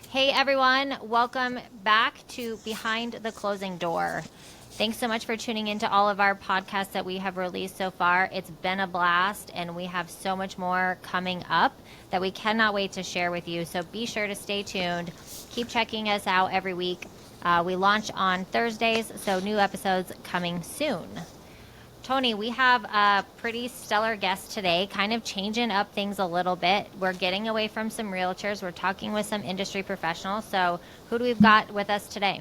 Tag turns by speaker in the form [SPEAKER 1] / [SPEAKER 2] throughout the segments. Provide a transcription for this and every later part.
[SPEAKER 1] Hey everyone, welcome back to Behind the Closing Door. Thanks so much for tuning into all of our podcasts that we have released so far. It's been a blast, and we have so much more coming up that we cannot wait to share with you. So be sure to stay tuned. Keep checking us out every week. We launch on Thursdays, so new episodes coming soon. Tony, we have a pretty stellar guest today, kind of changing up things a little bit. We're getting away from some realtors. We're talking with some industry professionals. So, who do we've got with us today?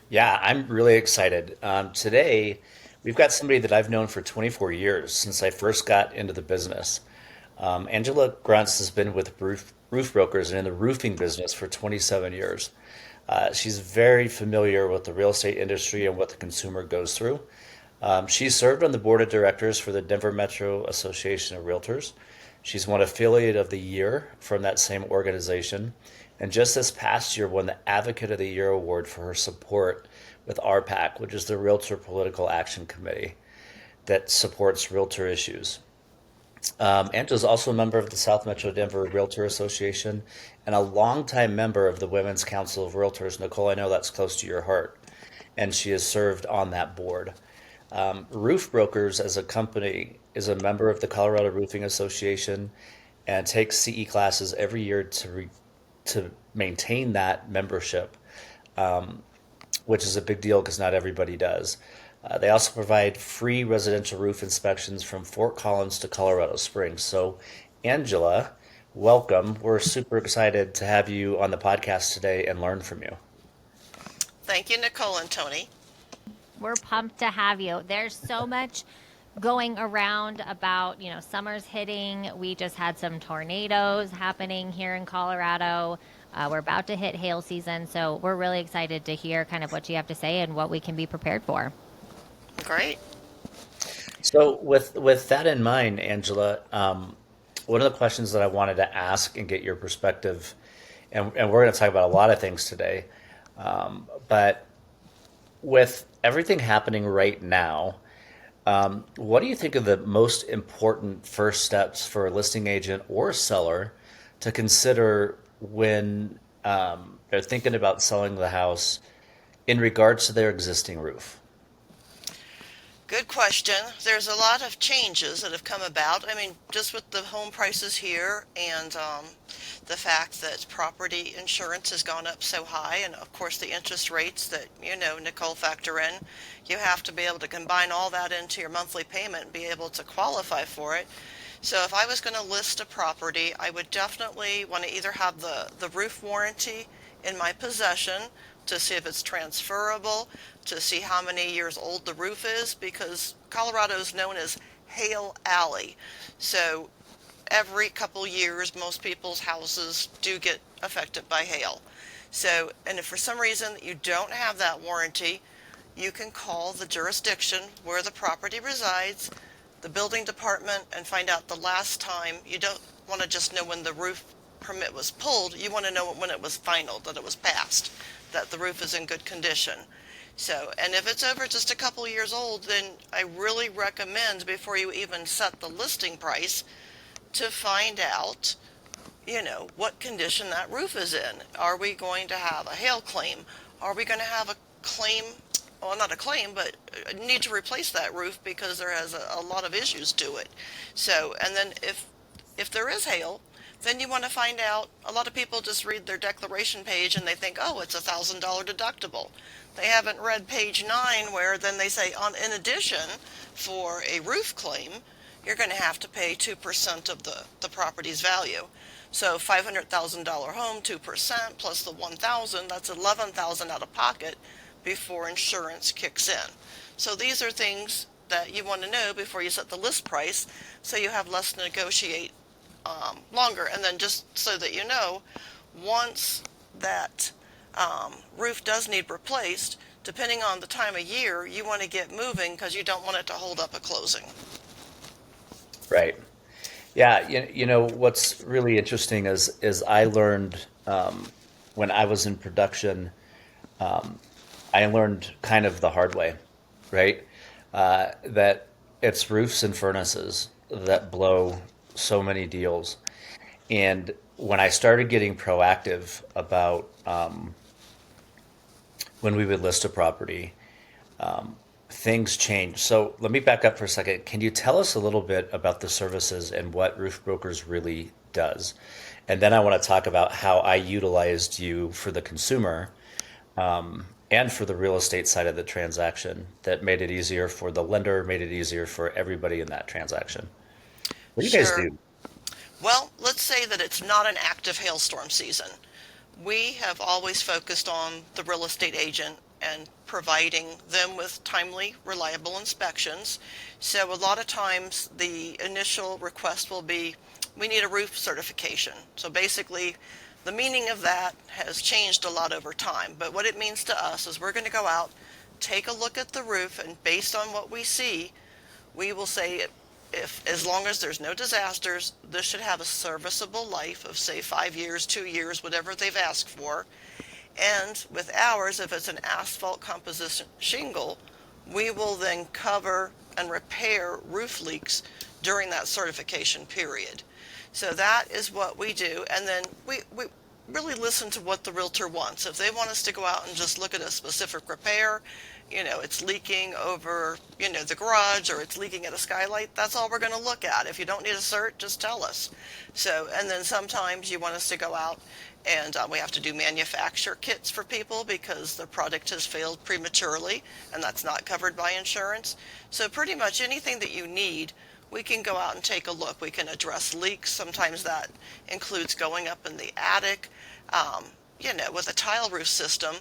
[SPEAKER 2] Yeah, I'm really excited. Today, we've got somebody that I've known for 24 years since I first got into the business. Angela Grunst has been with roof brokers and in the roofing business for 27 years. She's very familiar with the real estate industry and what the consumer goes through. She served on the board of directors for the Denver Metro Association of Realtors. She's won Affiliate of the Year from that same organization. And just this past year won the Advocate of the Year award for her support with RPAC, which is the Realtor Political Action Committee that supports realtor issues. Angela is also a member of the South Metro Denver Realtor Association and a longtime member of the Women's Council of Realtors. Nicole, I know that's close to your heart, and she has served on that board. Roof Brokers as a company is a member of the Colorado Roofing Association and takes CE classes every year to maintain that membership, which is a big deal because not everybody does. They also provide free residential roof inspections from Fort Collins to Colorado Springs. So, Angela, welcome. We're super excited to have you on the podcast today and learn from you.
[SPEAKER 3] Thank you, Nicole and Tony.
[SPEAKER 1] We're pumped to have you. There's so much going around about, summer's hitting. We just had some tornadoes happening here in Colorado. We're about to hit hail season. So, we're really excited to hear kind of what you have to say and what we can be prepared for.
[SPEAKER 3] Great.
[SPEAKER 2] So, with that in mind, Angela, one of the questions that I wanted to ask and get your perspective, and we're going to talk about a lot of things today, but with everything happening right now, what do you think are the most important first steps for a listing agent or seller to consider when they're thinking about selling the house in regards to their existing roof?
[SPEAKER 3] Good question. There's a lot of changes that have come about. I mean, just with the home prices here and the fact that property insurance has gone up so high, and of course the interest rates that, Nicole, factor in, you have to be able to combine all that into your monthly payment and be able to qualify for it. So if I was going to list a property, I would definitely want to either have the roof warranty in my possession to see if it's transferable, to see how many years old the roof is, because Colorado is known as Hail Alley. So every couple years, most people's houses do get affected by hail. So, and if for some reason you don't have that warranty, you can call the jurisdiction where the property resides, the building department, and find out the last time. You don't want to just know when the roof permit was pulled. You want to know when it was final, that it was passed, that the roof is in good condition. So, and if it's over just a couple years old, then I really recommend before you even set the listing price to find out, what condition that roof is in. Are we going to have a hail claim? Are we going to have a claim? Well, not a claim, but need to replace that roof because there has a lot of issues to it. So, and then if there is hail, then you want to find out. A lot of people just read their declaration page and they think, oh, it's $1,000 deductible. They haven't read page 9 where then they say, in addition, for a roof claim, you're going to have to pay 2% of the property's value. So $500,000 home, 2% plus the 1,000, that's 11,000 out of pocket before insurance kicks in. So these are things that you want to know before you set the list price, so you have less to negotiate longer. And then just so that you know, once that roof does need replaced, depending on the time of year, you want to get moving because you don't want it to hold up a closing.
[SPEAKER 2] Right. Yeah. What's really interesting is I learned when I was in production, I learned kind of the hard way, right? That it's roofs and furnaces that blow so many deals. And when I started getting proactive about when we would list a property, things changed. So let me back up for a second. Can you tell us a little bit about the services and what Roof Brokers really does? And then I want to talk about how I utilized you for the consumer and for the real estate side of the transaction that made it easier for the lender, made it easier for everybody in that transaction. What do you guys
[SPEAKER 3] Sure.
[SPEAKER 2] do?
[SPEAKER 3] Well, let's say that it's not an active hailstorm season. We have always focused on the real estate agent and providing them with timely, reliable inspections. So a lot of times the initial request will be, we need a roof certification. So basically, the meaning of that has changed a lot over time. But what it means to us is we're going to go out, take a look at the roof, and based on what we see, we will say if as long as there's no disasters, this should have a serviceable life of say 5 years, 2 years, whatever they've asked for. And with ours, if it's an asphalt composition shingle, we will then cover and repair roof leaks during that certification period. So that is what we do. And then we really listen to what the realtor wants. If they want us to go out and just look at a specific repair, it's leaking over, the garage, or it's leaking at a skylight, that's all we're going to look at. If you don't need a cert, just tell us. So, and then sometimes you want us to go out and we have to do manufacture kits for people because the product has failed prematurely and that's not covered by insurance. So pretty much anything that you need, we can go out and take a look. We can address leaks. Sometimes that includes going up in the attic. With a tile roof system,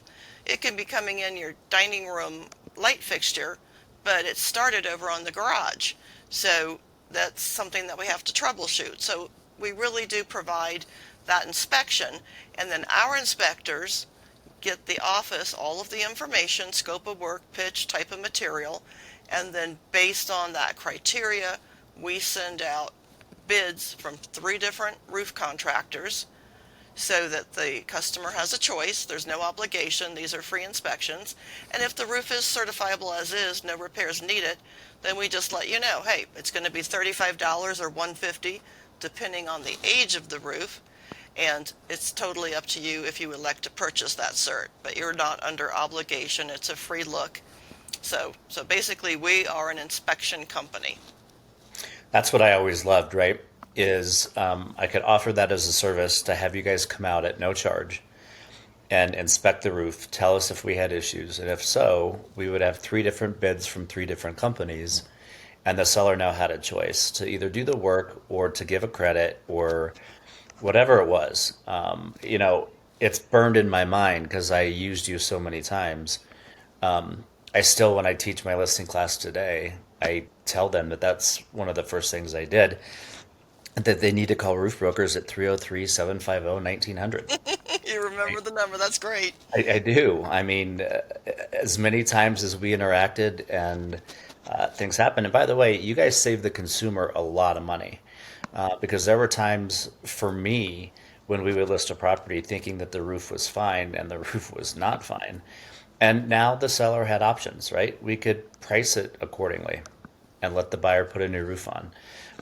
[SPEAKER 3] it can be coming in your dining room light fixture, but it started over on the garage. So that's something that we have to troubleshoot. So we really do provide that inspection, and then our inspectors get the office all of the information, scope of work, pitch, type of material, and then based on that criteria, we send out bids from 3 different roof contractors so that the customer has a choice. There's no obligation. These are free inspections. And if the roof is certifiable as is, no repairs needed, then we just let you know, hey, it's going to be $35 or $150 depending on the age of the roof. And it's totally up to you if you elect to purchase that cert, but you're not under obligation. It's a free look. So basically we are an inspection company.
[SPEAKER 2] That's what I always loved, right? Is I could offer that as a service to have you guys come out at no charge and inspect the roof, tell us if we had issues. And if so, we would have 3 different bids from 3 different companies. And the seller now had a choice to either do the work or to give a credit or whatever it was. It's burned in my mind because I used you so many times. I still, when I teach my listing class today, I tell them that that's one of the first things I did, that they need to call Roof Brokers at 303-750-1900.
[SPEAKER 3] You remember the number. That's great.
[SPEAKER 2] I do. I mean, as many times as we interacted and things happened. And by the way, you guys saved the consumer a lot of money because there were times for me when we would list a property thinking that the roof was fine and the roof was not fine. And now the seller had options, right? We could price it accordingly and let the buyer put a new roof on.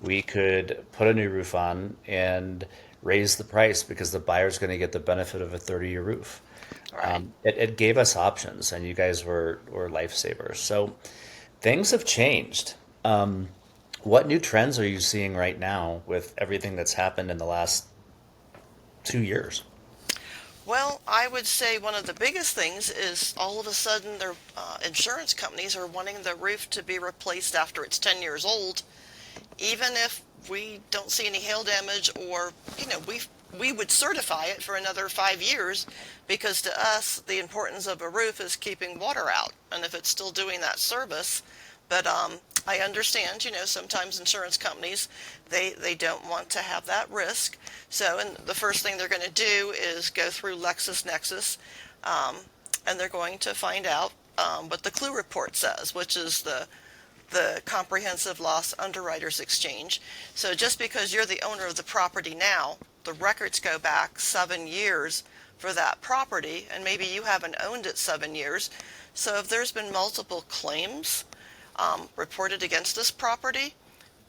[SPEAKER 2] We could put a new roof on and raise the price because the buyer's going to get the benefit of a 30-year roof.
[SPEAKER 3] Right.
[SPEAKER 2] It gave us options, and you guys were lifesavers. So things have changed. What new trends are you seeing right now with everything that's happened in the last 2 years?
[SPEAKER 3] Well, I would say one of the biggest things is all of a sudden their insurance companies are wanting the roof to be replaced after it's 10 years old, even if we don't see any hail damage, or we would certify it for another 5 years, because to us the importance of a roof is keeping water out, and if it's still doing that service. But I understand, sometimes insurance companies, they don't want to have that risk. So, and the first thing they're going to do is go through LexisNexis, and they're going to find out what the CLUE report says, which is the Comprehensive Loss Underwriters Exchange. So just because you're the owner of the property now, the records go back 7 years for that property, and maybe you haven't owned it 7 years. So if there's been multiple claims reported against this property,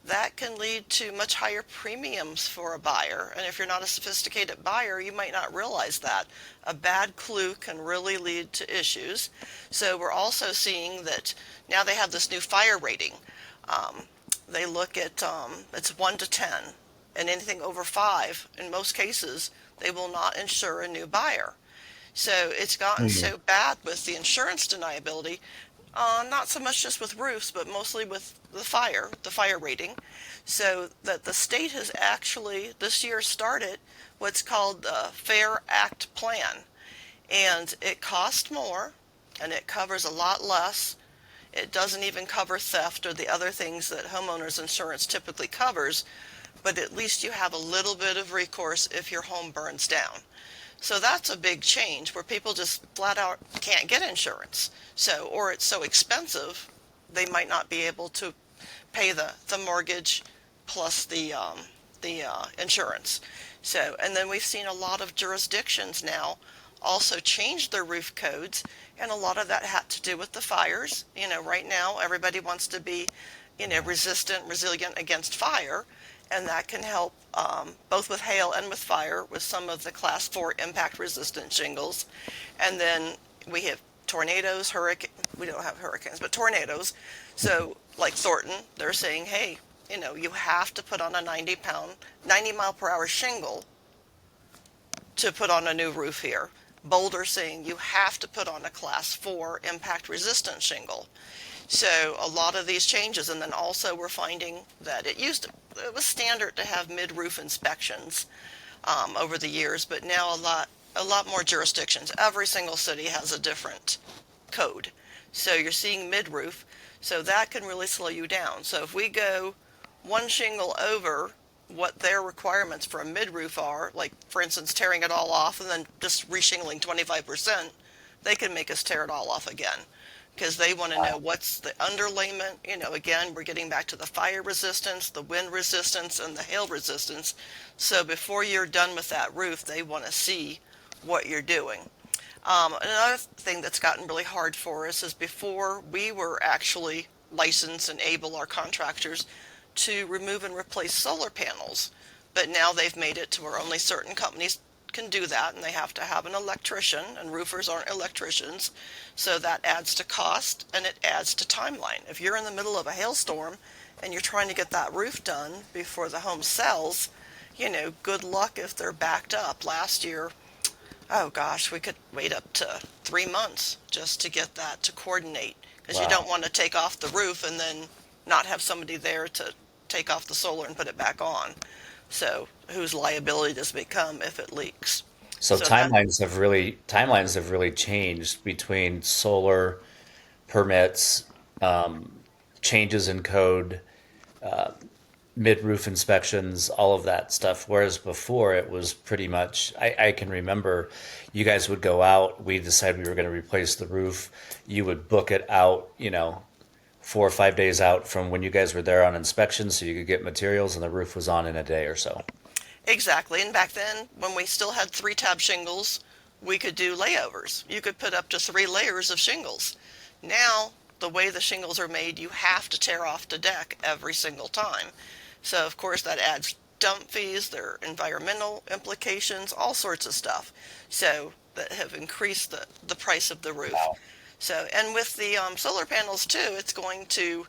[SPEAKER 3] that can lead to much higher premiums for a buyer. And if you're not a sophisticated buyer, you might not realize that. A bad clue can really lead to issues. So we're also seeing that now they have this new fire rating. They look at it's 1 to 10, and anything over 5, in most cases, they will not insure a new buyer. So it's gotten so bad with the insurance deniability, not so much just with roofs, but mostly with the fire rating, so that the state has actually this year started what's called the Fair Act Plan. And it costs more, and it covers a lot less. It doesn't even cover theft or the other things that homeowners insurance typically covers, but at least you have a little bit of recourse if your home burns down. So that's a big change where people just flat out can't get insurance. So, or it's so expensive, they might not be able to pay the mortgage plus the insurance. So, and then we've seen a lot of jurisdictions now also change their roof codes, and a lot of that had to do with the fires. You know, right now everybody wants to be, resistant, resilient against fire, and that can help both with hail and with fire with some of the class 4 impact resistant shingles. And then we have tornadoes, we don't have hurricanes, but tornadoes. So like Thornton, they're saying, hey, you have to put on a 90 mile per hour shingle to put on a new roof here. Boulder saying you have to put on a class 4 impact resistant shingle. So a lot of these changes, and then also we're finding that it was standard to have mid-roof inspections over the years, but now a lot more jurisdictions. Every single city has a different code. So you're seeing mid-roof, so that can really slow you down. So if we go one shingle over what their requirements for a mid-roof are, like for instance tearing it all off and then just re-shingling 25%, they can make us tear it all off again, because they want to know what's the underlayment. Again, we're getting back to the fire resistance, the wind resistance, and the hail resistance. So before you're done with that roof, they want to see what you're doing. Another thing that's gotten really hard for us is before we were actually licensed and able, our contractors, to remove and replace solar panels. But now they've made it to where only certain companies can do that, and they have to have an electrician, and roofers aren't electricians. So that adds to cost, and it adds to timeline. If you're in the middle of a hailstorm and you're trying to get that roof done before the home sells, good luck if they're backed up. Last year, oh gosh, we could wait up to 3 months just to get that to coordinate, because you don't want to take off the roof and then not have somebody there to take off the solar and put it back on. So whose liability does it become if it leaks?
[SPEAKER 2] So
[SPEAKER 3] So
[SPEAKER 2] timelines have really changed between solar permits, changes in code, mid-roof inspections, all of that stuff. Whereas before it was pretty much, I can remember you guys would go out, we decided we were going to replace the roof. You would book it out, 4 or 5 days out from when you guys were there on inspection so you could get materials, and the roof was on in a day or so.
[SPEAKER 3] exactly. And back then, when we still had 3-tab shingles, we could do layovers. You could put up to 3 layers of shingles. Now, the way the shingles are made, you have to tear off the deck every single time. So, of course, that adds dump fees, there are environmental implications, all sorts of stuff. So, that have increased the price of the roof.
[SPEAKER 2] Wow.
[SPEAKER 3] So, and with the solar panels too, it's going to,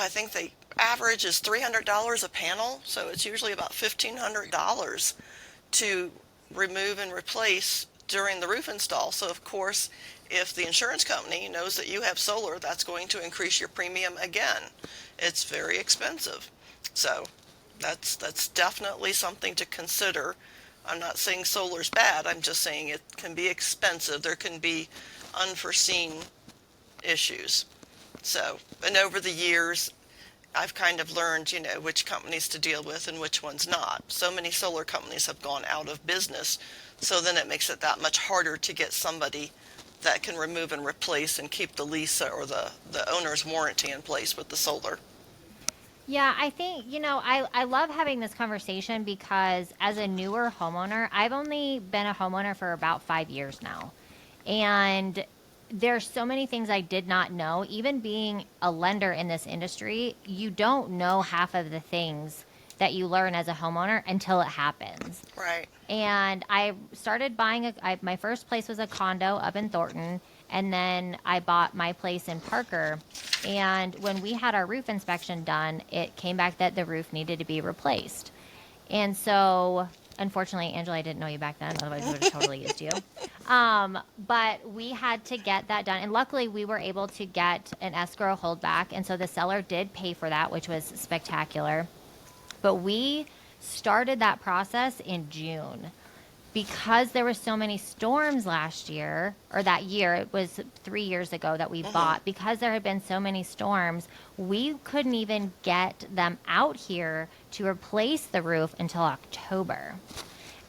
[SPEAKER 3] I think the average is $300 a panel. So it's usually about $1,500 to remove and replace during the roof install. So of course, if the insurance company knows that you have solar, that's going to increase your premium again. It's very expensive. So that's definitely something to consider. I'm not saying solar's bad. I'm just saying it can be expensive. There can be unforeseen issues. So, and over the years, I've kind of learned, which companies to deal with and which ones not. So many solar companies have gone out of business. So then it makes it that much harder to get somebody that can remove and replace and keep the lease or the owner's warranty in place with the solar.
[SPEAKER 1] Yeah, I think, I love having this conversation because as a newer homeowner, I've only been a homeowner for about 5 years now. And there's so many things I did not know. Even being a lender in this industry, you don't know half of the things that you learn as a homeowner until it happens.
[SPEAKER 3] Right.
[SPEAKER 1] And I started buying my first place was a condo up in Thornton, and then I bought my place in Parker. And when we had our roof inspection done, it came back that the roof needed to be replaced. And so, unfortunately, Angela, I didn't know you back then. Otherwise, we would have totally used you. But we had to get that done. And luckily, we were able to get an escrow holdback. And so the seller did pay for that, which was spectacular. But we started that process in June because there were so many storms last year, or that year. It was 3 years ago that we bought. Because there had been so many storms, we couldn't even get them out here to replace the roof until October.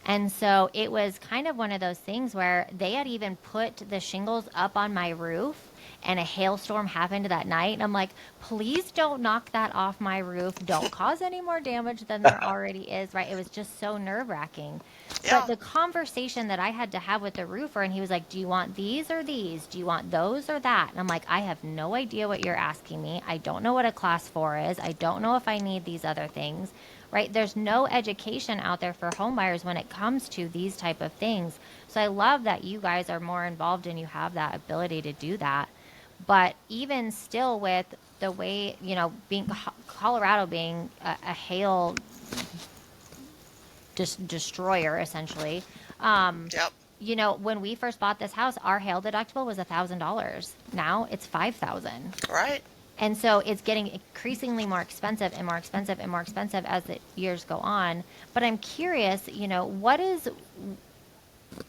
[SPEAKER 1] And so it was kind of one of those things where they had even put the shingles up on my roof, and a hailstorm happened that night. And I'm like, please don't knock that off my roof. Don't cause any more damage than there already is, right? It was just so nerve-wracking.
[SPEAKER 3] Yeah.
[SPEAKER 1] But the conversation that I had to have with the roofer, and he was like, do you want these or these? Do you want those or that? And I'm like, I have no idea what you're asking me. I don't know what a class 4 is. I don't know if I need these other things, right? There's no education out there for home buyers when it comes to these type of things. So I love that you guys are more involved and you have that ability to do that. But even still, with the way, being Colorado being a hail destroyer, essentially,
[SPEAKER 3] Yep.
[SPEAKER 1] when we first bought this house, our hail deductible was $1,000. Now it's $5,000.
[SPEAKER 3] Right.
[SPEAKER 1] And so it's getting increasingly more expensive and more expensive and more expensive as the years go on. But I'm curious,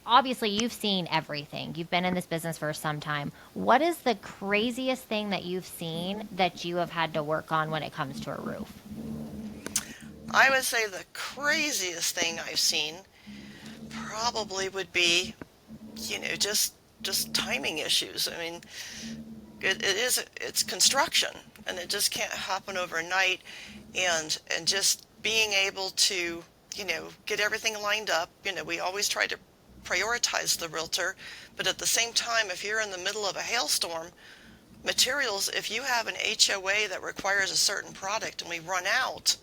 [SPEAKER 1] obviously you've seen everything. You've been in this business for some time. What is the craziest thing that you've seen that you have had to work on when it comes to a roof?
[SPEAKER 3] I would say the craziest thing I've seen probably would be, just timing issues. I mean, it's construction, and it just can't happen overnight. And just being able to, get everything lined up. We always try to prioritize the realtor, but at the same time, if you're in the middle of a hailstorm, materials, if you have an HOA that requires a certain product and we run out,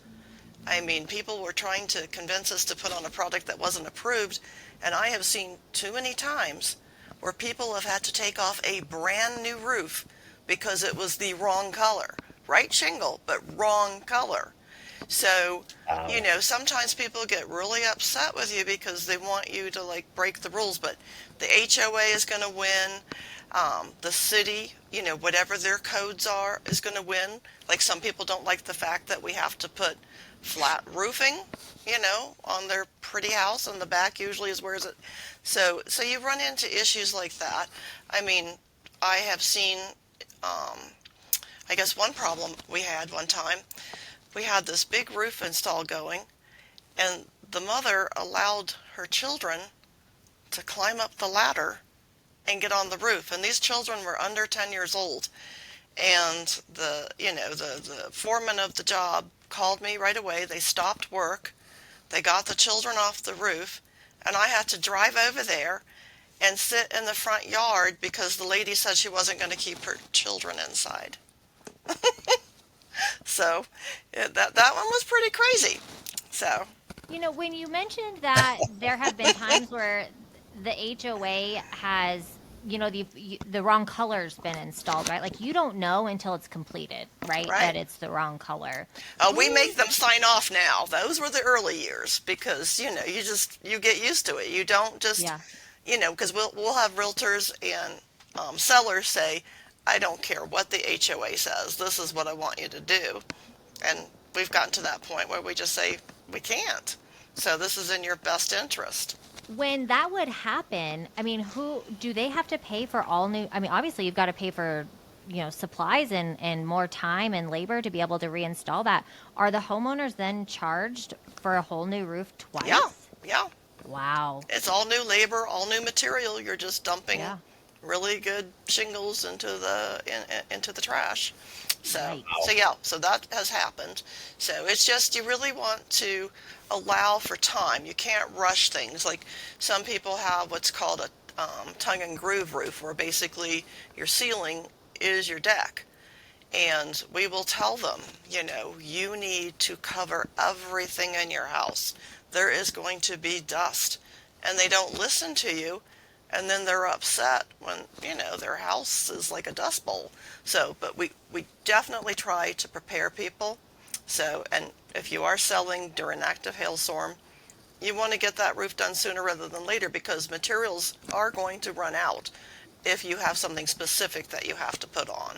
[SPEAKER 3] I mean, people were trying to convince us to put on a product that wasn't approved, and I have seen too many times where people have had to take off a brand new roof because it was the wrong color. Right shingle, but wrong color. So, sometimes people get really upset with you because they want you to break the rules, but the HOA is going to win. The city, whatever their codes are, is going to win. Like, some people don't like the fact that we have to put flat roofing, on their pretty house, and the back usually is where is it. So you run into issues like that. I mean, I have seen, I guess one problem we had one time, we had this big roof install going, and the mother allowed her children to climb up the ladder and get on the roof. And these children were under 10 years old. And the foreman of the job called me right away. They stopped work. They got the children off the roof, and I had to drive over there and sit in the front yard because the lady said she wasn't going to keep her children inside. So that one was pretty crazy. So,
[SPEAKER 1] when you mentioned that there have been times where the HOA has, the wrong color's been installed, right? Like, you don't know until it's completed, right? That it's the wrong color.
[SPEAKER 3] We make them sign off now. Those were the early years because, you get used to it. You don't just, because we'll have realtors and sellers say, I don't care what the HOA says. This is what I want you to do. And we've gotten to that point where we just say, we can't. So this is in your best interest.
[SPEAKER 1] When that would happen, I mean, who do they have to pay for all new? I mean, obviously you've got to pay for, supplies and more time and labor to be able to reinstall that. Are the homeowners then charged for a whole new roof twice?
[SPEAKER 3] Yeah.
[SPEAKER 1] Wow.
[SPEAKER 3] It's all new labor, all new material. You're just dumping really good shingles into the trash. So so that has happened. So it's just, you really want to allow for time. You can't rush things. Like, some people have what's called tongue and groove roof, where basically your ceiling is your deck. And we will tell them, you need to cover everything in your house. There is going to be dust. And they don't listen to you. And then they're upset when, their house is like a dust bowl. So, but we definitely try to prepare people. So, and if you are selling during an active hailstorm, you want to get that roof done sooner rather than later, because materials are going to run out if you have something specific that you have to put on.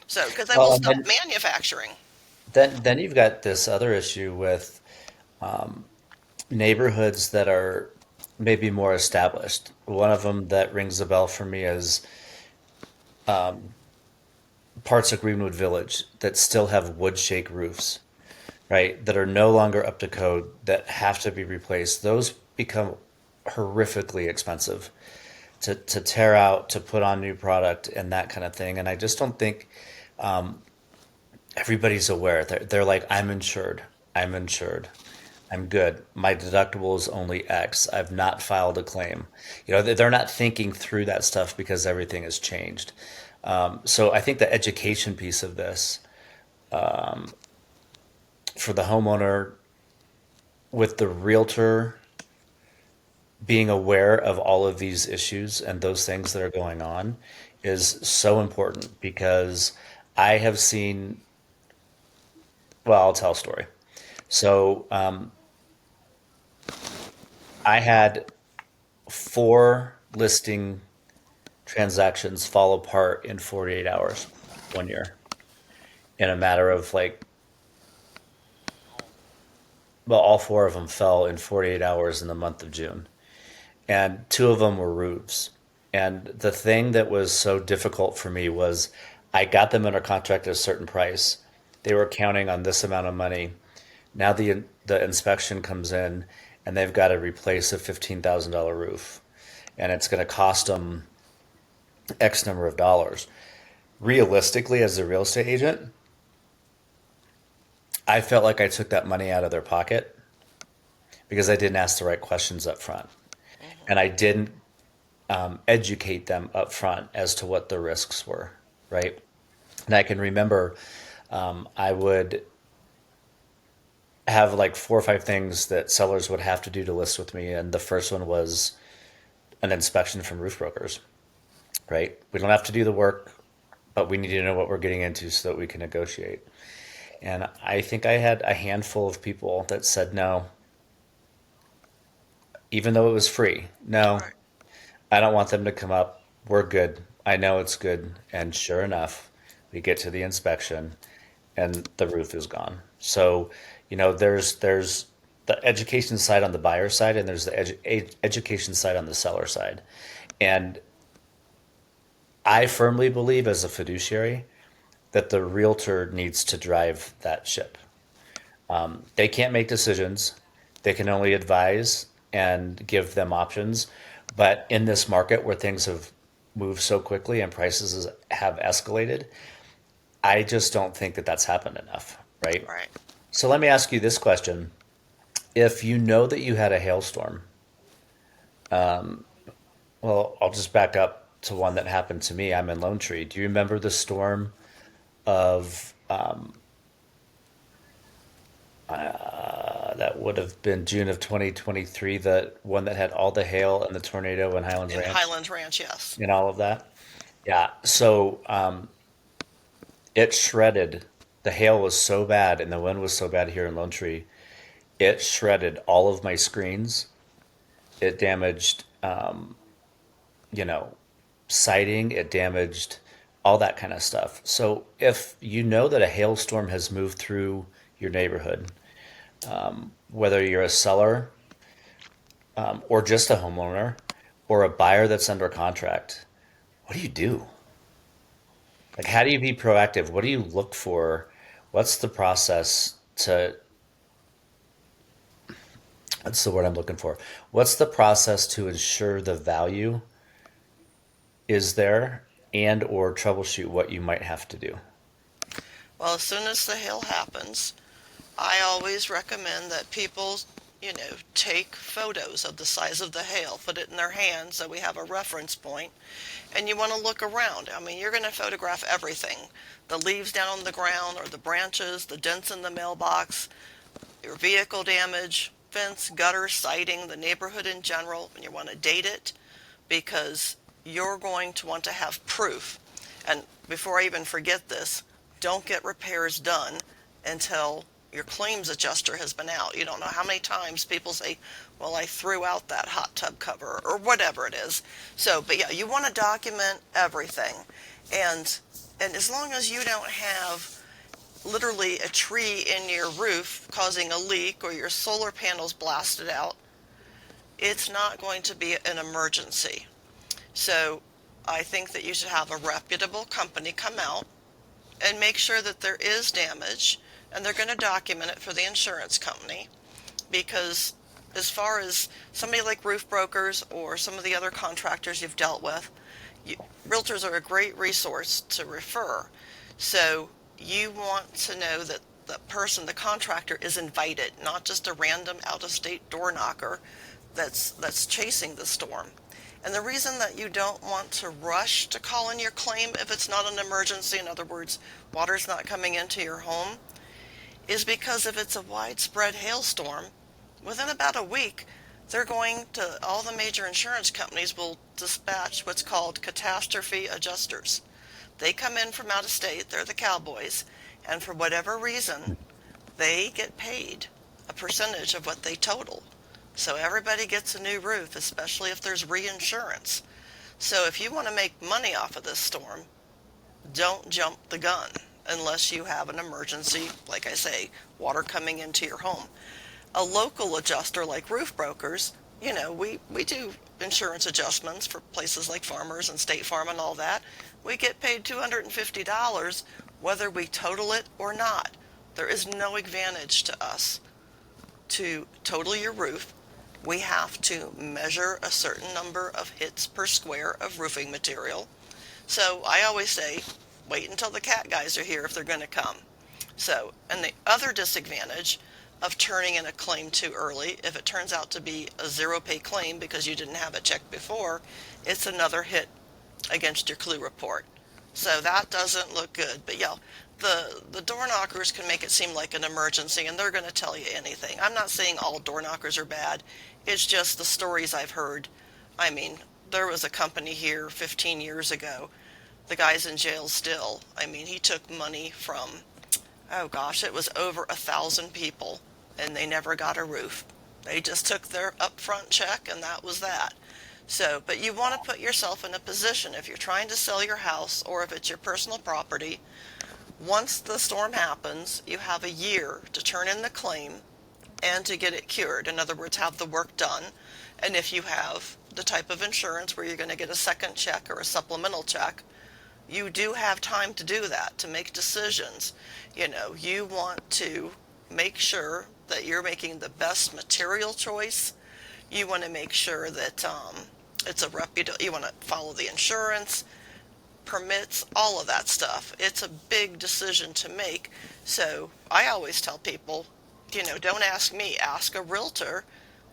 [SPEAKER 3] So, because they will
[SPEAKER 2] Well, and
[SPEAKER 3] stop manufacturing.
[SPEAKER 2] then you've got this other issue with neighborhoods that are maybe more established. One of them that rings a bell for me is parts of Greenwood Village that still have wood shake roofs, right? That are no longer up to code, that have to be replaced. Those become horrifically expensive to tear out, to put on new product, and that kind of thing. And I just don't think everybody's aware. They're like, I'm insured. I'm insured. I'm good. My deductible is only X. I've not filed a claim. They're not thinking through that stuff because everything has changed. So I think the education piece of this for the homeowner, with the realtor being aware of all of these issues and those things that are going on, is so important, because I have seen, well, I'll tell a story. So I had 4 listing transactions fall apart in 48 hours 1 year, in a matter of like, well, all 4 of them fell in 48 hours in the month of June. And 2 of them were roofs. And the thing that was so difficult for me was, I got them under contract at a certain price. They were counting on this amount of money. Now the inspection comes in, and they've got to replace a $15,000 roof, and it's going to cost them X number of dollars. Realistically, as a real estate agent, I felt like I took that money out of their pocket because I didn't ask the right questions up front, and I didn't educate them up front as to what the risks were, right? And I can remember I would have like 4 or 5 things that sellers would have to do to list with me, and the first one was an inspection from roof brokers, right? We don't have to do the work, but we need to know what we're getting into so that we can negotiate. And I think I had a handful of people that said no, even though it was free. No,
[SPEAKER 3] Right.
[SPEAKER 2] I don't want them to come up. We're good. I know it's good. And sure enough, we get to the inspection and the roof is gone. So, there's the education side on the buyer side, and there's the education side on the seller side. And I firmly believe, as a fiduciary, that the realtor needs to drive that ship. They can't make decisions. They can only advise and give them options. But in this market where things have moved so quickly and prices have escalated, I just don't think that that's happened enough, right?
[SPEAKER 3] Right.
[SPEAKER 2] So let me ask you this question. If you know that you had a hailstorm, well, I'll just back up to one that happened to me. I'm in Lone Tree. Do you remember the storm of that would have been June of 2023, the one that had all the hail and the tornado in Highlands
[SPEAKER 3] In
[SPEAKER 2] Ranch
[SPEAKER 3] Highlands Ranch, yes.
[SPEAKER 2] and all of that? Yeah. So it shredded. The hail was so bad and the wind was so bad here in Lone Tree. It shredded all of my screens. It damaged, you know, siding. It damaged all that kind of stuff. So if you know that a hailstorm has moved through your neighborhood, whether you're a seller or just a homeowner or a buyer that's under contract, what do you do? Like, how do you be proactive? What do you look for? What's the process to, that's the word I'm looking for. What's the process to ensure the value is there and or troubleshoot what you might have to do?
[SPEAKER 3] Well, as soon as the hail happens, I always recommend that people take photos of the size of the hail, put it in their hands so we have a reference point, and you want to look around. I mean, you're going to photograph everything. The leaves down on the ground or the branches, the dents in the mailbox, your vehicle damage, fence, gutter, siding, the neighborhood in general, and you want to date it because you're going to want to have proof. And before I even forget this, don't get repairs done until your claims adjuster has been out. You don't know how many times people say, well, I threw out that hot tub cover or whatever it is. So, but yeah, you want to document everything. And as long as you don't have literally a tree in your roof causing a leak or your solar panels blasted out, it's not going to be an emergency. So I think that you should have a reputable company come out and make sure that there is damage, and they're going to document it for the insurance company, because as far as somebody like roof brokers or some of the other contractors you've dealt with, realtors are a great resource to refer. So you want to know that the person, the contractor, is invited, not just a random out-of-state door knocker that's chasing the storm. And the reason that you don't want to rush to call in your claim if it's not an emergency, in other words, water's not coming into your home, is because if it's a widespread hailstorm, within about a week, all the major insurance companies will dispatch what's called catastrophe adjusters. They come in from out of state, they're the cowboys, and for whatever reason, they get paid a percentage of what they total. So everybody gets a new roof, especially if there's reinsurance. So if you want to make money off of this storm, don't jump the gun unless you have an emergency, like I say, water coming into your home. A local adjuster like roof brokers, we do insurance adjustments for places like Farmers and State Farm and all that. We get paid $250 whether we total it or not. There is no advantage to us to total your roof. We have to measure a certain number of hits per square of roofing material. So I always say, wait until the cat guys are here if they're going to come. So, and the other disadvantage of turning in a claim too early, if it turns out to be a zero pay claim because you didn't have it checked before, it's another hit against your CLUE report. So that doesn't look good. But yeah, the door knockers can make it seem like an emergency, and they're going to tell you anything. I'm not saying all door knockers are bad. It's just the stories I've heard. I mean, there was a company here 15 years ago. The guy's in jail still. I mean, he took money from, oh gosh, it was over 1,000 people, and they never got a roof. They just took their upfront check, and that was that. So, but you want to put yourself in a position, if you're trying to sell your house or if it's your personal property, once the storm happens, you have a year to turn in the claim and to get it cured. In other words, have the work done. And if you have the type of insurance where you're going to get a second check or a supplemental check, you do have time to do that, to make decisions. You want to make sure that you're making the best material choice. You want to make sure that it's a reputable, you want to follow the insurance, permits, all of that stuff. It's a big decision to make. So I always tell people, don't ask me, ask a realtor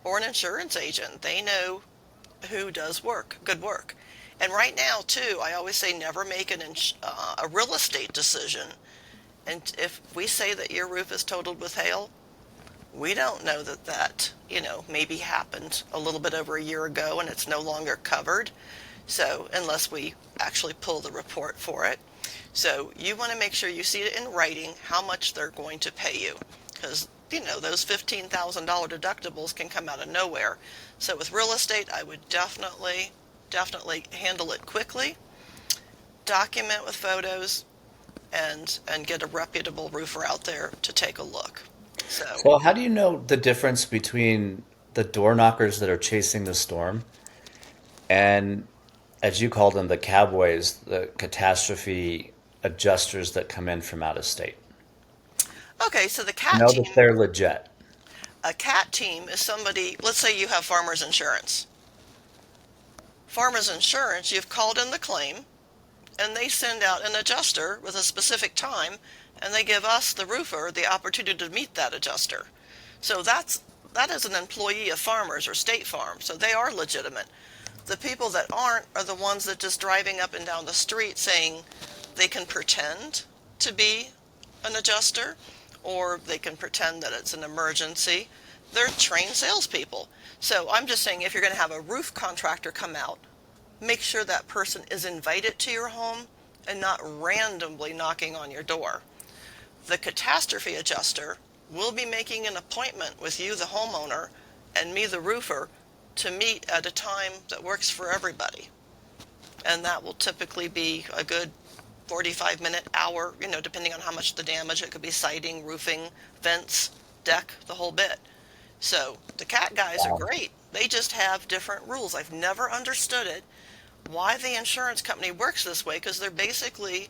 [SPEAKER 3] or an insurance agent. They know who does good work. And right now, too, I always say never make a real estate decision. And if we say that your roof is totaled with hail, we don't know that maybe happened a little bit over a year ago and it's no longer covered. So unless we actually pull the report for it. So you want to make sure you see it in writing how much they're going to pay you. Because, those $15,000 deductibles can come out of nowhere. So with real estate, I would definitely handle it quickly, document with photos, and get a reputable roofer out there to take a look.
[SPEAKER 2] So how do you know the difference between the door knockers that are chasing the storm and, as you call them, the cowboys, the catastrophe adjusters that come in from out of state?
[SPEAKER 3] Okay, so the
[SPEAKER 2] I
[SPEAKER 3] CAT
[SPEAKER 2] know
[SPEAKER 3] team,
[SPEAKER 2] that they're legit.
[SPEAKER 3] a CAT team is somebody, let's say you have Farmers Insurance. Farmers Insurance, you've called in the claim, and they send out an adjuster with a specific time, and they give us, the roofer, the opportunity to meet that adjuster. So that's that is an employee of Farmers or State Farm, so they are legitimate. The people that aren't are the ones that just driving up and down the street saying they can pretend to be an adjuster, or they can pretend that it's an emergency. They're trained salespeople. So I'm just saying, if you're going to have a roof contractor come out, make sure that person is invited to your home and not randomly knocking on your door. The catastrophe adjuster will be making an appointment with you, the homeowner, and me, the roofer, to meet at a time that works for everybody. And that will typically be a good 45-minute, hour, depending on how much the damage. It could be siding, roofing, vents, deck, the whole bit. So the CAT guys are great. They just have different rules. I've never understood it, why the insurance company works this way, because they're basically,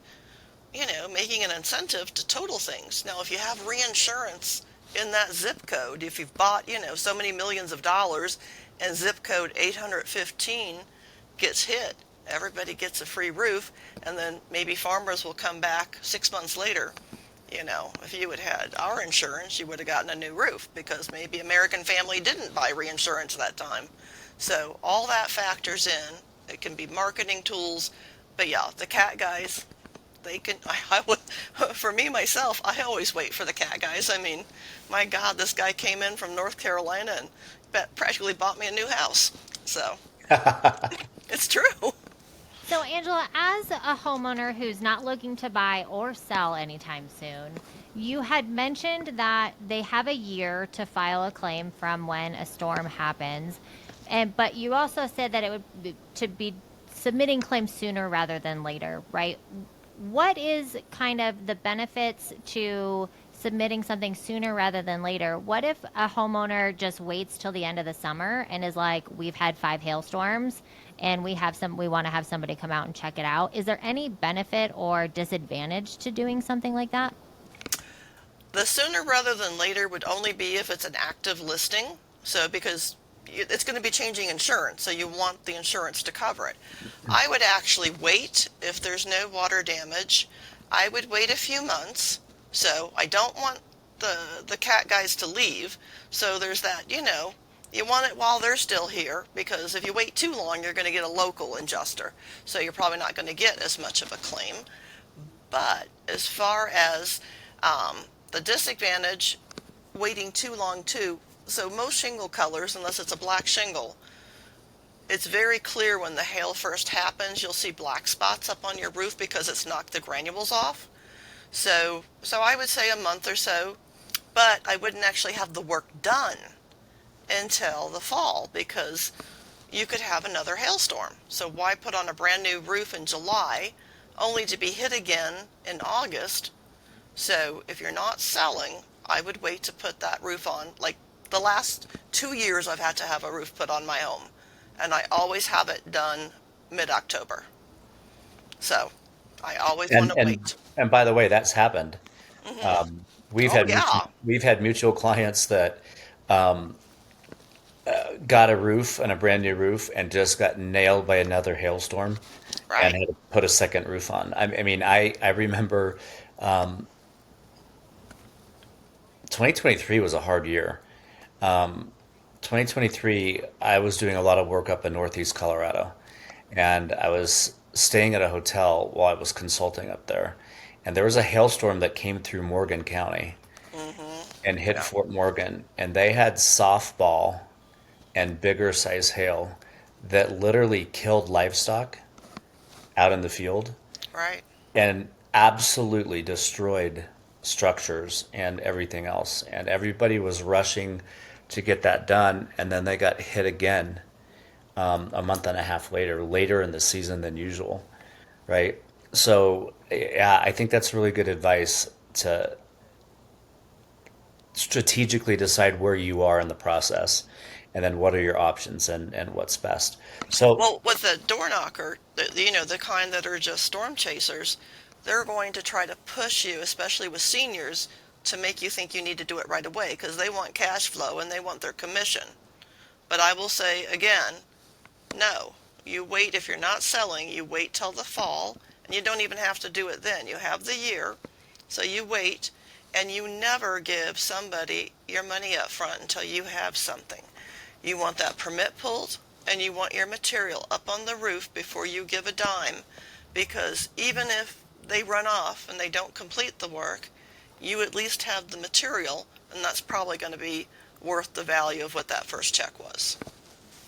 [SPEAKER 3] making an incentive to total things. Now, if you have reinsurance in that zip code, if you've bought, so many millions of dollars and zip code 815 gets hit, everybody gets a free roof, and then maybe Farmers will come back 6 months later. If you had our insurance, you would have gotten a new roof because maybe American Family didn't buy reinsurance that time. So all that factors in. It can be marketing tools, but yeah, the CAT guys, they can. I would, for me myself, I always wait for the CAT guys. I mean, my God, this guy came in from North Carolina and practically bought me a new house. So it's true.
[SPEAKER 1] So, Angela, as a homeowner who's not looking to buy or sell anytime soon, you had mentioned that they have a year to file a claim from when a storm happens. But you also said that it would to be submitting claims sooner rather than later, right? What is kind of the benefits to submitting something sooner rather than later? What if a homeowner just waits till the end of the summer and is like, we've had 5 hailstorms and we want to have somebody come out and check it out? Is there any benefit or disadvantage to doing something like that?
[SPEAKER 3] The sooner rather than later would only be if it's an active listing. So because it's going to be changing insurance, so you want the insurance to cover it. I would actually wait if there's no water damage. I would wait a few months. So I don't want the CAT guys to leave. So there's that, you want it while they're still here, because if you wait too long, you're going to get a local adjuster. So you're probably not going to get as much of a claim. But as far as the disadvantage, waiting too long too, so most shingle colors, unless it's a black shingle, it's very clear when the hail first happens. You'll see black spots up on your roof because it's knocked the granules off. So I would say a month or so, but I wouldn't actually have the work done until the fall, because you could have another hailstorm. So why put on a brand new roof in July only to be hit again in August? So if you're not selling, I would wait to put that roof on. Like the last 2 years, I've had to have a roof put on my home, and I always have it done mid-October. So I always want to wait.
[SPEAKER 2] And by the way, that's happened. We've had
[SPEAKER 3] yeah.
[SPEAKER 2] we've had mutual clients that got a roof and a brand new roof and just got nailed by another hailstorm
[SPEAKER 3] Right.
[SPEAKER 2] and had to put a second roof on. I mean, I remember 2023 was a hard year. 2023, I was doing a lot of work up in Northeast Colorado, and I was staying at a hotel while I was consulting up there. And there was a hailstorm that came through Morgan County and hit
[SPEAKER 3] Yeah.
[SPEAKER 2] Fort Morgan, and they had softball and bigger size hail that literally killed livestock out in the field
[SPEAKER 3] Right.
[SPEAKER 2] and absolutely destroyed structures and everything else. And everybody was rushing to get that done, and then they got hit again a month and a half later in the season than usual, right? So yeah, I think that's really good advice to strategically decide where you are in the process, and then what are your options and what's best. So
[SPEAKER 3] Well, with a door knocker, the kind that are just storm chasers, they're going to try to push you, especially with seniors, to make you think you need to do it right away because they want cash flow and they want their commission. But I will say again, no. You wait. If you're not selling, you wait till the fall, and you don't even have to do it then. You have the year, so you wait. And you never give somebody your money up front until you have something. You want that permit pulled, and you want your material up on the roof before you give a dime, because even if they run off and they don't complete the work, you at least have the material, and that's probably going to be worth the value of what that first check was.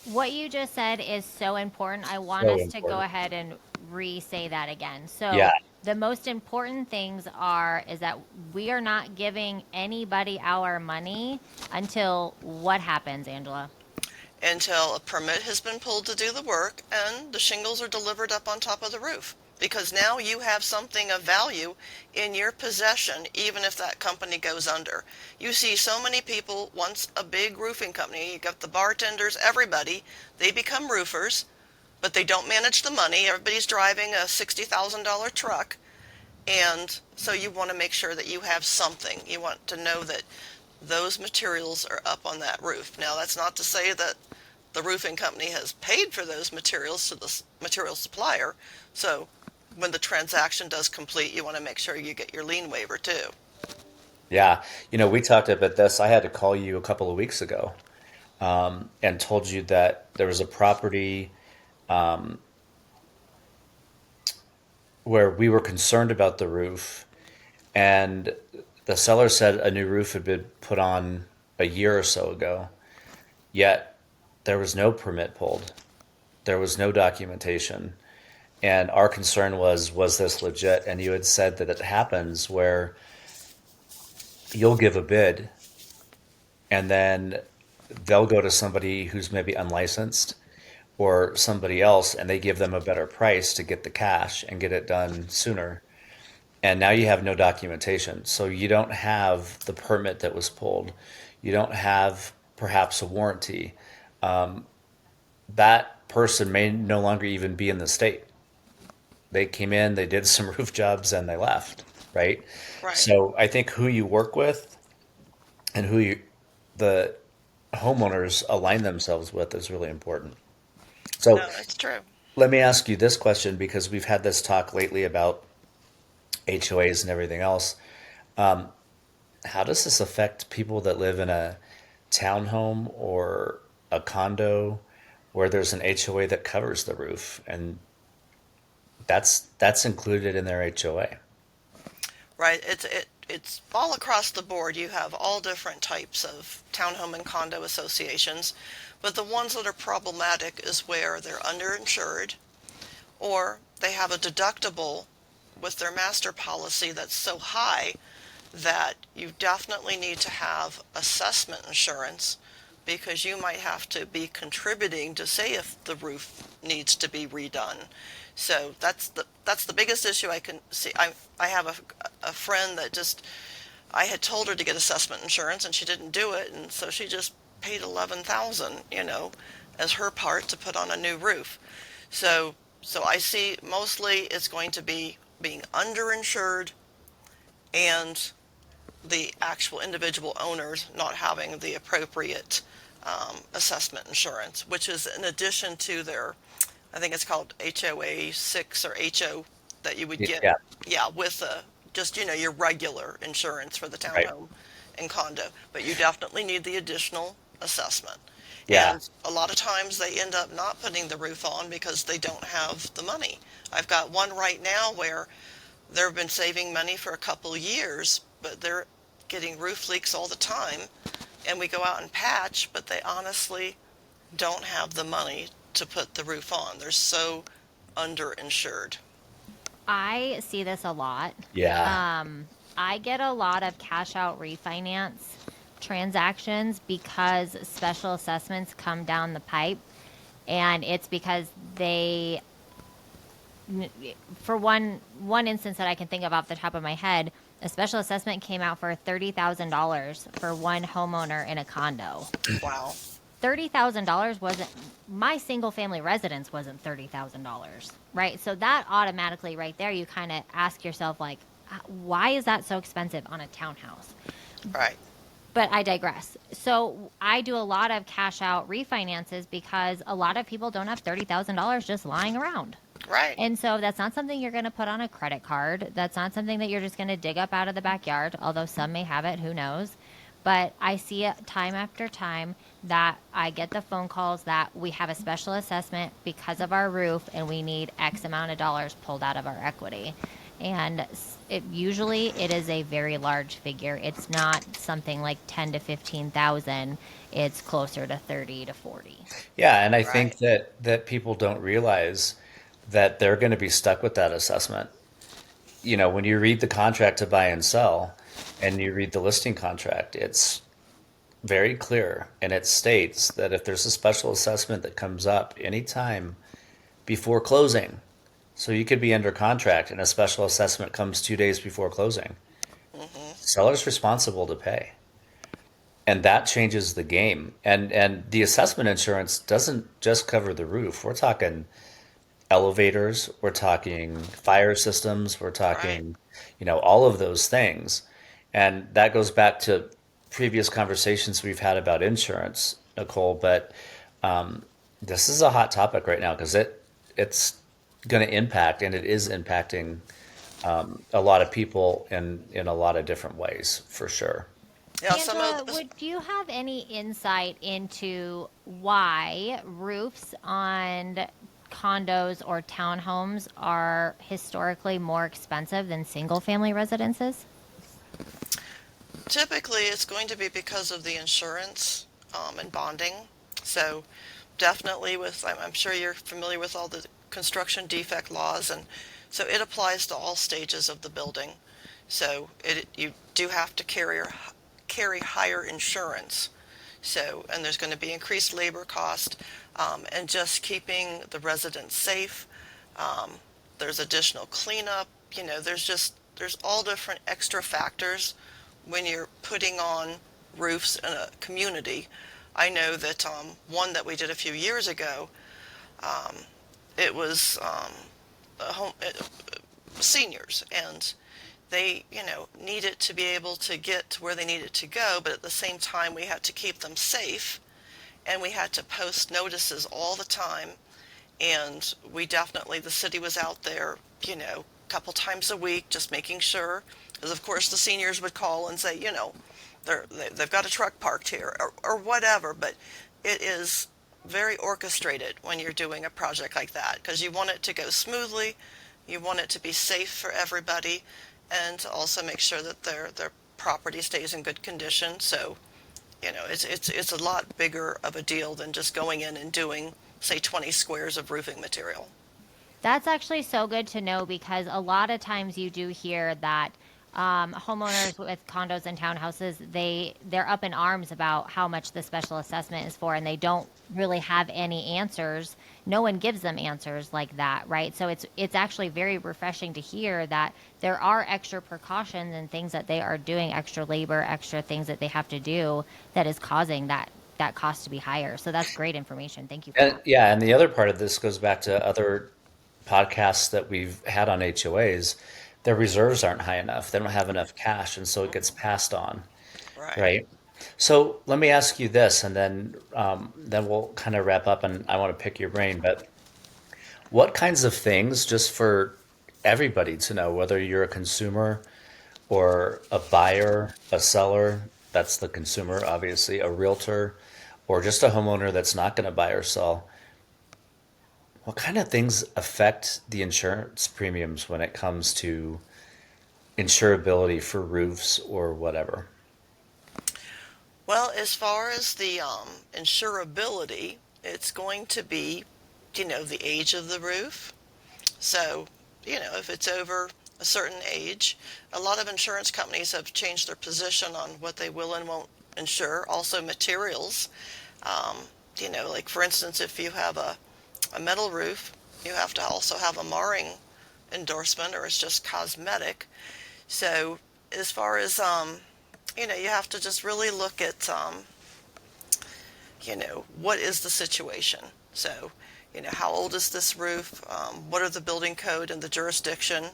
[SPEAKER 1] What you just said is so important. I want
[SPEAKER 2] So
[SPEAKER 1] us to go
[SPEAKER 2] important.
[SPEAKER 1] ahead and re-say that again.
[SPEAKER 2] Yeah.
[SPEAKER 1] So the most important things is that we are not giving anybody our money until what happens, Angela?
[SPEAKER 3] Until a permit has been pulled to do the work and the shingles are delivered up on top of the roof. Because now you have something of value in your possession, even if that company goes under. You see so many people, once a big roofing company, you got the bartenders, everybody, they become roofers, but they don't manage the money. Everybody's driving a $60,000 truck. And so you want to make sure that you have something. You want to know that those materials are up on that roof. Now, that's not to say that the roofing company has paid for those materials to the material supplier. So when the transaction does complete, you want to make sure you get your lien waiver too.
[SPEAKER 2] Yeah. We talked about this. I had to call you a couple of weeks ago, and told you that there was a property where we were concerned about the roof, and the seller said a new roof had been put on a year or so ago, yet there was no permit pulled. There was no documentation. And our concern was this legit? And you had said that it happens where you'll give a bid and then they'll go to somebody who's maybe unlicensed or somebody else and they give them a better price to get the cash and get it done sooner. And now you have no documentation. So you don't have the permit that was pulled. You don't have perhaps a warranty. That person may no longer even be in the state. They came in, they did some roof jobs, and they left, right?
[SPEAKER 3] Right.
[SPEAKER 2] So I think who you work with and the homeowners align themselves with is really important. So
[SPEAKER 3] No, that's true.
[SPEAKER 2] let me ask you this question because we've had this talk lately about HOAs and everything else. How does this affect people that live in a townhome or a condo where there's an HOA that covers the roof and that's included in their HOA?
[SPEAKER 3] Right. It's all across the board. You have all different types of townhome and condo associations, but the ones that are problematic is where they're underinsured or they have a deductible with their master policy that's so high that you definitely need to have assessment insurance because you might have to be contributing to say if the roof needs to be redone. So that's the biggest issue I can see. I have a friend that just I had told her to get assessment insurance and she didn't do it, and so she just paid 11,000, as her part to put on a new roof. So I see mostly it's going to be being underinsured and the actual individual owners not having the appropriate assessment insurance, which is in addition to their, I think it's called HOA 6 or HO that you would get,
[SPEAKER 2] Yeah,
[SPEAKER 3] yeah, with just, your regular insurance for the
[SPEAKER 2] right.
[SPEAKER 3] townhome and condo. But you definitely need the additional assessment.
[SPEAKER 2] Yeah,
[SPEAKER 3] And a lot of times they end up not putting the roof on because they don't have the money. I've got one right now where they've been saving money for a couple years, but they're getting roof leaks all the time. And we go out and patch, but they honestly don't have the money to put the roof on. They're so underinsured.
[SPEAKER 1] I see this a lot.
[SPEAKER 2] yeah,
[SPEAKER 1] I get a lot of cash out refinance transactions because special assessments come down the pipe. And it's because for one instance that I can think of off the top of my head, a special assessment came out for $30,000 for one homeowner in a condo.
[SPEAKER 3] Wow.
[SPEAKER 1] $30,000 wasn't my single family residence wasn't $30,000, right? So that automatically right there, you kind of ask yourself like, why is that so expensive on a townhouse?
[SPEAKER 3] Right.
[SPEAKER 1] But I digress. So I do a lot of cash out refinances because a lot of people don't have $30,000 just lying around.
[SPEAKER 3] Right.
[SPEAKER 1] And so that's not something you're going to put on a credit card. That's not something that you're just going to dig up out of the backyard, although some may have it, who knows. But I see it time after time that I get the phone calls that we have a special assessment because of our roof and we need X amount of dollars pulled out of our equity. And it is a very large figure. It's not something like 10 to 15,000. It's closer to 30 to 40.
[SPEAKER 2] Yeah, and I
[SPEAKER 3] Right.
[SPEAKER 2] think that people don't realize that they're going to be stuck with that assessment. When you read the contract to buy and sell and you read the listing contract, it's very clear and it states that if there's a special assessment that comes up anytime before closing, so you could be under contract and a special assessment comes 2 days before closing,
[SPEAKER 3] Hmm.
[SPEAKER 2] seller's responsible to pay. And that changes the game. And the assessment insurance doesn't just cover the roof. We're talking elevators, we're talking fire systems, we're
[SPEAKER 3] Right.
[SPEAKER 2] talking, all of those things. And that goes back to previous conversations we've had about insurance, Nicole. But this is a hot topic right now because it's going to impact, and it is impacting a lot of people in a lot of different ways, for sure.
[SPEAKER 3] Yeah, some of
[SPEAKER 1] Angela,
[SPEAKER 3] those.
[SPEAKER 1] would you have any insight into why roofs on condos or townhomes are historically more expensive than single family residences?
[SPEAKER 3] Typically, it's going to be because of the insurance and bonding. So, definitely I'm sure you're familiar with all the construction defect laws, and so it applies to all stages of the building. So, you do have to carry higher insurance. So, and there's going to be increased labor cost, and just keeping the residents safe. Um, there's additional cleanup. There's all different extra factors when you're putting on roofs in a community. I know that one that we did a few years ago, um, it was a home, seniors, and they, needed to be able to get to where they needed to go, but at the same time, we had to keep them safe, and we had to post notices all the time. And the city was out there, a couple times a week, just making sure, because of course the seniors would call and say, they've got a truck parked here or whatever. But it is very orchestrated when you're doing a project like that because you want it to go smoothly, you want it to be safe for everybody, and to also make sure that their property stays in good condition. So, it's a lot bigger of a deal than just going in and doing, say, 20 squares of roofing material.
[SPEAKER 1] That's actually so good to know because a lot of times you do hear that homeowners with condos and townhouses they're up in arms about how much the special assessment is for, and they don't really have any answers. No one gives them answers like that, right? So it's actually very refreshing to hear that there are extra precautions and things that they are doing, extra labor, extra things that they have to do that is causing that cost to be higher. So that's great information. Thank you for
[SPEAKER 2] And
[SPEAKER 1] that.
[SPEAKER 2] yeah, and the other part of this goes back to other podcasts that we've had on HOAs. Their reserves aren't high enough. They don't have enough cash, and so it gets passed on,
[SPEAKER 3] Right.
[SPEAKER 2] right? So let me ask you this, and then we'll kind of wrap up. And I want to pick your brain, but what kinds of things, just for everybody to know, whether you're a consumer or a buyer, a seller, that's the consumer, obviously, a realtor, or just a homeowner that's not going to buy or sell, what kind of things affect the insurance premiums when it comes to insurability for roofs or whatever?
[SPEAKER 3] Well, as far as the insurability, it's going to be, the age of the roof. So, if it's over a certain age, a lot of insurance companies have changed their position on what they will and won't insure. Also, materials. Um, like for instance, if you have a metal roof, you have to also have a marring endorsement or it's just cosmetic. So, as far as, you have to just really look at, what is the situation. So, how old is this roof? What are the building code and the jurisdiction?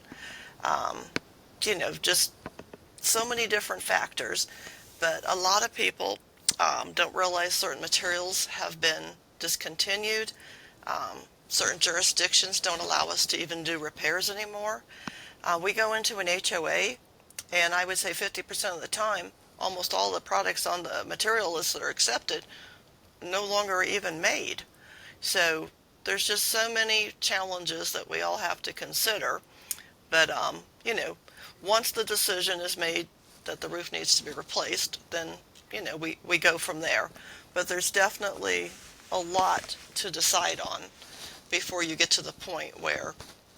[SPEAKER 3] Um, just so many different factors. But a lot of people don't realize certain materials have been discontinued. Um, certain jurisdictions don't allow us to even do repairs anymore. We go into an HOA, and I would say 50% of the time, almost all the products on the material list that are accepted no longer are even made. So there's just so many challenges that we all have to consider. But, once the decision is made that the roof needs to be replaced, then, we go from there. But there's definitely a lot to decide on before you get to the point where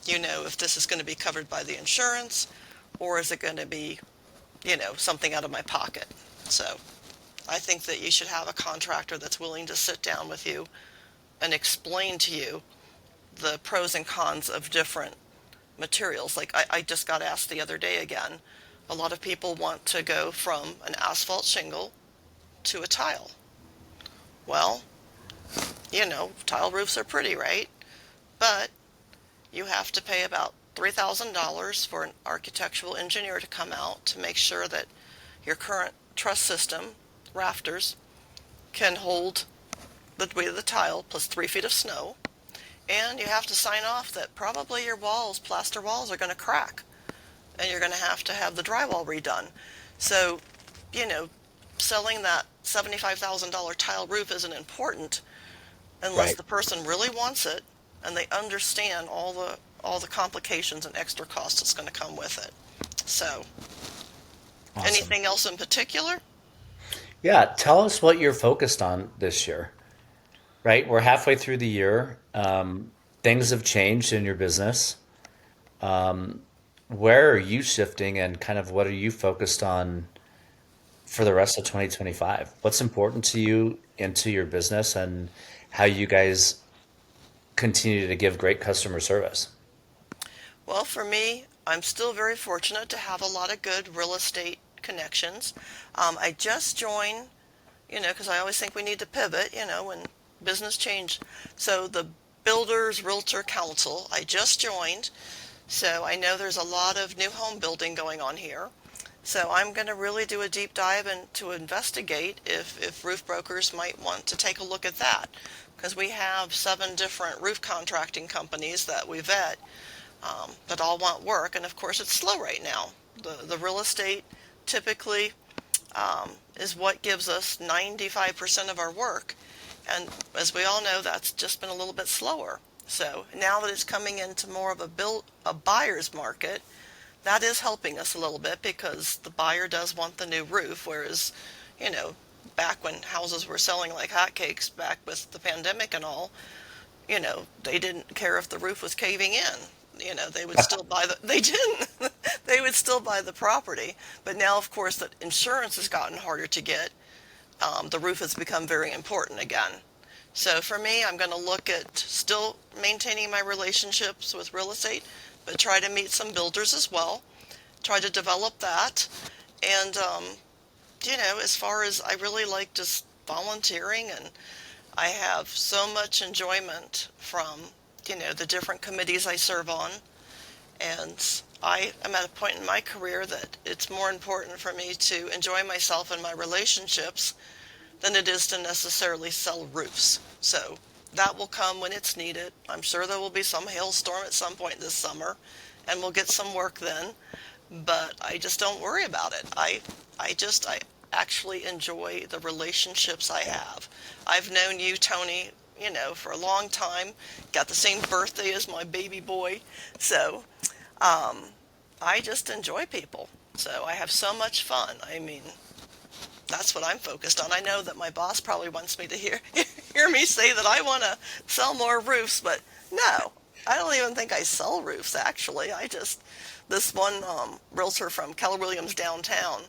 [SPEAKER 3] if this is going to be covered by the insurance or is it going to be, something out of my pocket. So I think that you should have a contractor that's willing to sit down with you and explain to you the pros and cons of different materials. Like I just got asked the other day again, a lot of people want to go from an asphalt shingle to a tile. Well, tile roofs are pretty, right? But you have to pay about $3,000 for an architectural engineer to come out to make sure that your current truss system, rafters, can hold the weight of the tile plus 3 feet of snow. And you have to sign off that probably your walls, plaster walls, are going to crack. And you're going to have the drywall redone. So, selling that $75,000 tile roof isn't important unless
[SPEAKER 2] Right.
[SPEAKER 3] the person really wants it and they understand all the complications and extra costs that's going to come with it. So,
[SPEAKER 2] Awesome.
[SPEAKER 3] anything else in particular?
[SPEAKER 2] Yeah, tell us what you're focused on this year. Right, we're halfway through the year. Things have changed in your business. Where are you shifting, and kind of what are you focused on for the rest of 2025? What's important to you into your business, and how you guys continue to give great customer service?
[SPEAKER 3] Well, for me, I'm still very fortunate to have a lot of good real estate connections. I just joined, because I always think we need to pivot, when business change. So the Builders Realtor Council, I just joined. So I know there's a lot of new home building going on here. So I'm going to really do a deep dive and to investigate if roof brokers might want to take a look at that. Because we have 7 different roof contracting companies that we vet that all want work. And of course, it's slow right now. The real estate typically is what gives us 95% of our work. And as we all know, that's just been a little bit slower. So now that it's coming into more of a buyer's market, that is helping us a little bit because the buyer does want the new roof, whereas, back when houses were selling like hotcakes back with the pandemic and all, they didn't care if the roof was caving in. They would still they didn't, they would still buy the property. But now, of course, that insurance has gotten harder to get. The roof has become very important again. So for me, I'm going to look at still maintaining my relationships with real estate, but try to meet some builders as well, try to develop that. And, as far as I really like just volunteering, and I have so much enjoyment from, the different committees I serve on. And I am at a point in my career that it's more important for me to enjoy myself and my relationships than it is to necessarily sell roofs. So that will come when it's needed. I'm sure there will be some hailstorm at some point this summer, and we'll get some work then. But I just don't worry about it. I actually enjoy the relationships I have. I've known you, Tony, for a long time. Got the same birthday as my baby boy. So I just enjoy people. So I have so much fun. I mean, that's what I'm focused on. I know that my boss probably wants me to hear me say that I want to sell more roofs, but no, I don't even think I sell roofs, actually. This one realtor from Keller Williams downtown,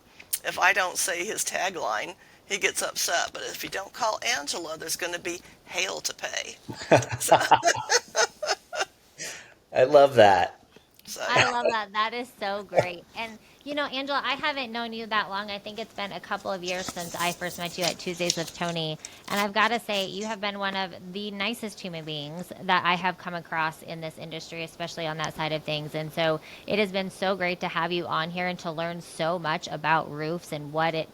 [SPEAKER 3] if I don't say his tagline, he gets upset. But if you don't call Angela, there's going to be hail to pay. So,
[SPEAKER 2] I love that.
[SPEAKER 3] so
[SPEAKER 1] I love that. That is so great. And Angela, I haven't known you that long. I think it's been a couple of years since I first met you at Tuesdays with Tony. And I've got to say, you have been one of the nicest human beings that I have come across in this industry, especially on that side of things. And so it has been so great to have you on here and to learn so much about roofs and what it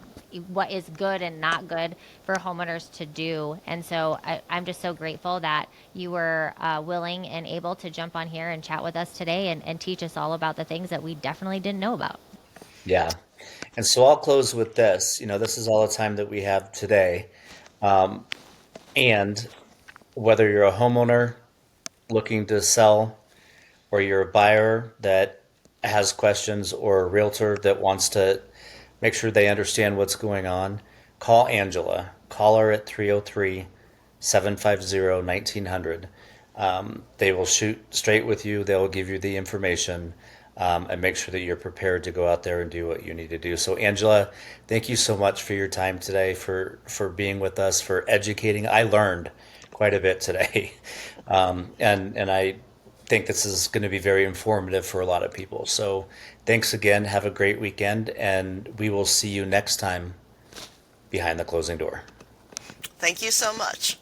[SPEAKER 1] what is good and not good for homeowners to do. And so I'm just so grateful that you were willing and able to jump on here and chat with us today and teach us all about the things that we definitely didn't know about.
[SPEAKER 2] Yeah. And so I'll close with this. This is all the time that we have today. And whether you're a homeowner looking to sell, or you're a buyer that has questions, or a realtor that wants to make sure they understand what's going on, call Angela. Call her at 303 750 1900. They will shoot straight with you. They'll give you the information, and make sure that you're prepared to go out there and do what you need to do. So, Angela, thank you so much for your time today, for being with us, for educating. I learned quite a bit today, and I think this is going to be very informative for a lot of people. So, thanks again. Have a great weekend, and we will see you next time behind the closing door.
[SPEAKER 3] Thank you so much.